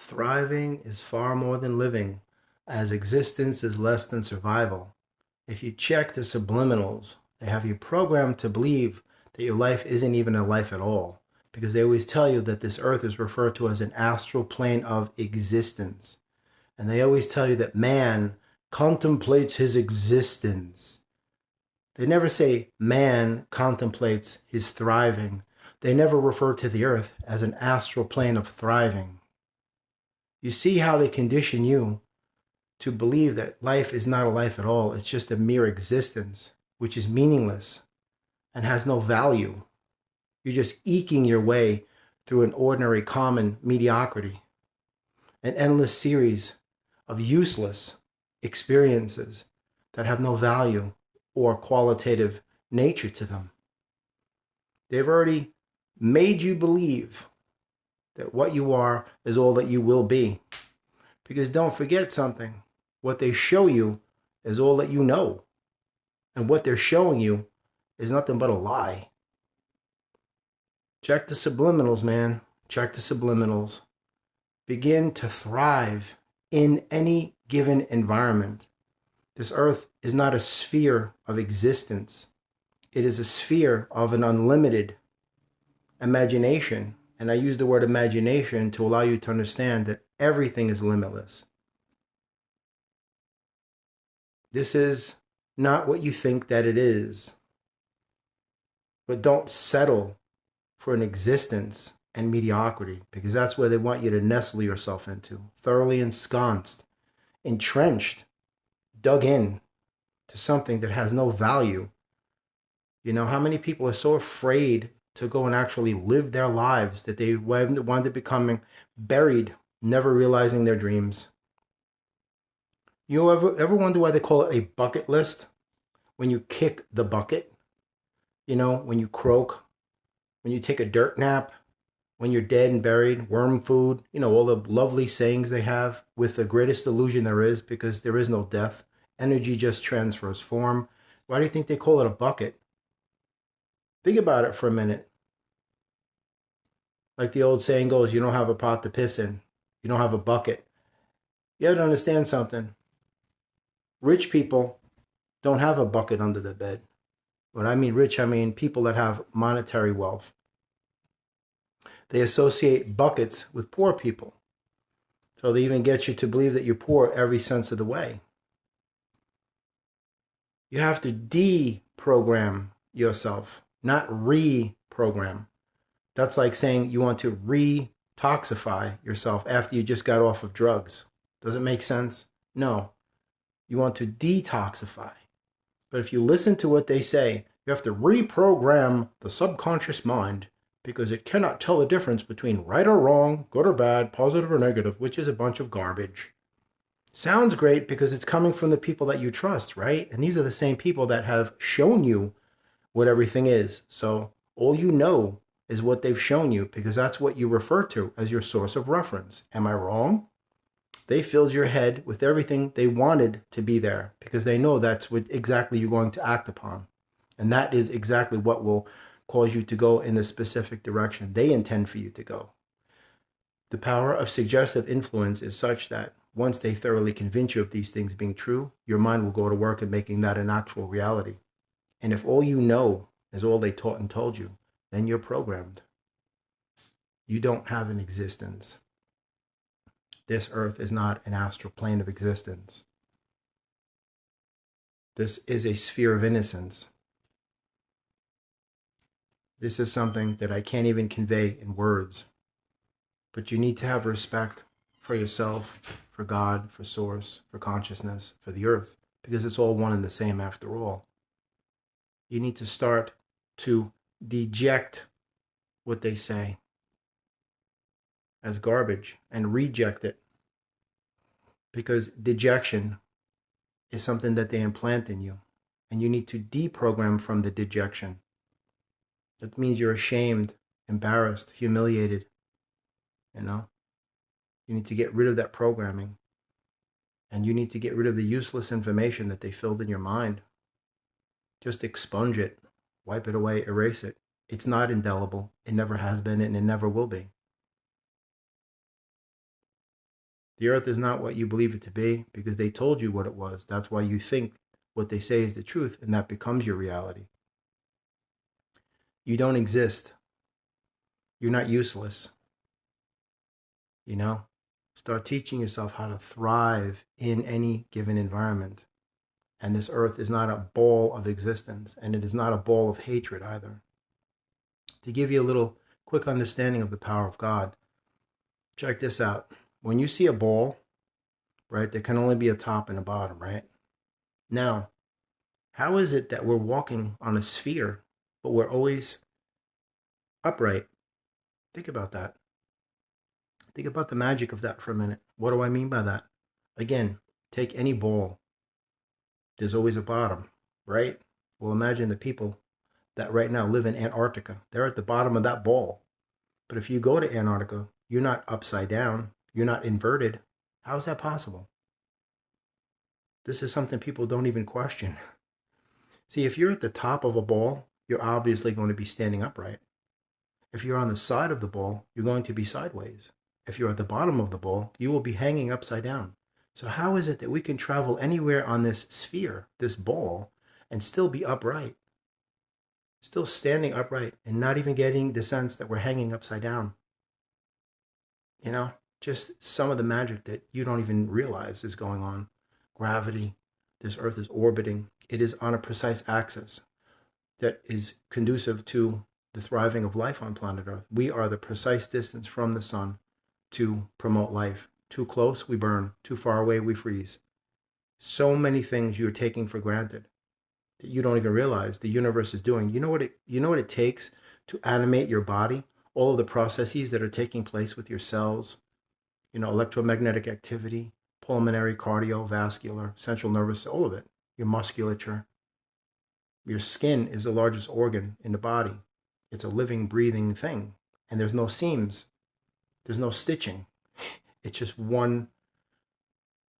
Thriving is far more than living, as existence is less than survival. If you check the subliminals, they have you programmed to believe that your life isn't even a life at all, because they always tell you that this earth is referred to as an astral plane of existence. And they always tell you that man contemplates his existence. They never say man contemplates his thriving. They never refer to the earth as an astral plane of thriving. You see how they condition you to believe that life is not a life at all. It's just a mere existence, which is meaningless and has no value. You're just eking your way through an ordinary, common mediocrity, an endless series of useless experiences that have no value or qualitative nature to them. They've already made you believe that what you are is all that you will be. Because don't forget something. What they show you is all that you know. And what they're showing you is nothing but a lie. Check the subliminals, man. Check the subliminals. Begin to thrive in any given environment. This earth is not a sphere of existence. It is a sphere of an unlimited imagination. And I use the word imagination to allow you to understand that everything is limitless. This is not what you think that it is. But don't settle for an existence and mediocrity, because that's where they want you to nestle yourself into, thoroughly ensconced, entrenched, dug in to something that has no value. You know, how many people are so afraid to go and actually live their lives that they wind up becoming buried, never realizing their dreams? You ever wonder why they call it a bucket list? When you kick the bucket, you know, when you croak, when you take a dirt nap, when you're dead and buried, worm food, you know, all the lovely sayings they have with the greatest illusion there is, because there is no death. Energy just transfers form. Why do you think they call it a bucket? Think about it for a minute. Like the old saying goes, you don't have a pot to piss in. You don't have a bucket. You have to understand something. Rich people don't have a bucket under their bed. When I mean rich, I mean people that have monetary wealth. They associate buckets with poor people. So they even get you to believe that you're poor every sense of the way. You have to deprogram yourself, not reprogram. That's like saying you want to retoxify yourself after you just got off of drugs. Does it make sense? No. You want to detoxify. But if you listen to what they say, you have to reprogram the subconscious mind, because it cannot tell the difference between right or wrong, good or bad, positive or negative, which is a bunch of garbage. Sounds great because it's coming from the people that you trust, right? And these are the same people that have shown you what everything is. So all you know is what they've shown you, because that's what you refer to as your source of reference. Am I wrong? They filled your head with everything they wanted to be there, because they know that's what exactly you're going to act upon. And that is exactly what will cause you to go in the specific direction they intend for you to go. The power of suggestive influence is such that once they thoroughly convince you of these things being true, your mind will go to work at making that an actual reality. And if all you know is all they taught and told you, then you're programmed. You don't have an existence. This earth is not an astral plane of existence. This is a sphere of innocence. This is something that I can't even convey in words. But you need to have respect for yourself, for God, for Source, for consciousness, for the earth, because it's all one and the same after all. You need to start to deject what they say as garbage and reject it, because dejection is something that they implant in you, and you need to deprogram from the dejection. That means you're ashamed, embarrassed, humiliated. You know, you need to get rid of that programming, and you need to get rid of the useless information that they filled in your mind. Just expunge it, wipe it away, erase it. It's not indelible. It never has been, and it never will be. The earth is not what you believe it to be because they told you what it was. That's why you think what they say is the truth, and that becomes your reality. You don't exist. You're not useless. You know? Start teaching yourself how to thrive in any given environment. And this earth is not a ball of existence, and it is not a ball of hatred either. To give you a little quick understanding of the power of God, check this out. When you see a ball, right, there can only be a top and a bottom, right? Now, how is it that we're walking on a sphere, but we're always upright? Think about that. Think about the magic of that for a minute. What do I mean by that? Again, take any ball. There's always a bottom, right? Well, imagine the people that right now live in Antarctica. They're at the bottom of that ball. But if you go to Antarctica, you're not upside down. You're not inverted. How is that possible? This is something people don't even question. See, if you're at the top of a ball, you're obviously going to be standing upright. If you're on the side of the ball, you're going to be sideways. If you're at the bottom of the ball, you will be hanging upside down. So how is it that we can travel anywhere on this sphere, this ball, and still be upright? Still standing upright and not even getting the sense that we're hanging upside down. You know, just some of the magic that you don't even realize is going on. Gravity, this earth is orbiting. It is on a precise axis that is conducive to the thriving of life on planet Earth. We are the precise distance from the sun to promote life. Too close, we burn. Too far away, we freeze. So many things you're taking for granted that you don't even realize the universe is doing. You know what it takes to animate your body? All of the processes that are taking place with your cells, electromagnetic activity, pulmonary, cardiovascular, central nervous, all of it, your musculature. Your skin is the largest organ in the body. It's a living, breathing thing. And there's no seams. There's no stitching. It's just one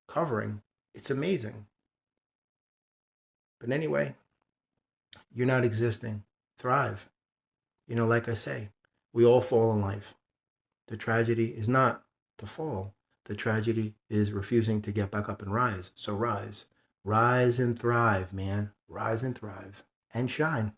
covering. It's amazing. But anyway, you're not existing. Thrive. Like I say, we all fall in life. The tragedy is not to fall. The tragedy is refusing to get back up and rise. So rise. Rise and thrive, man. Rise and thrive. And shine.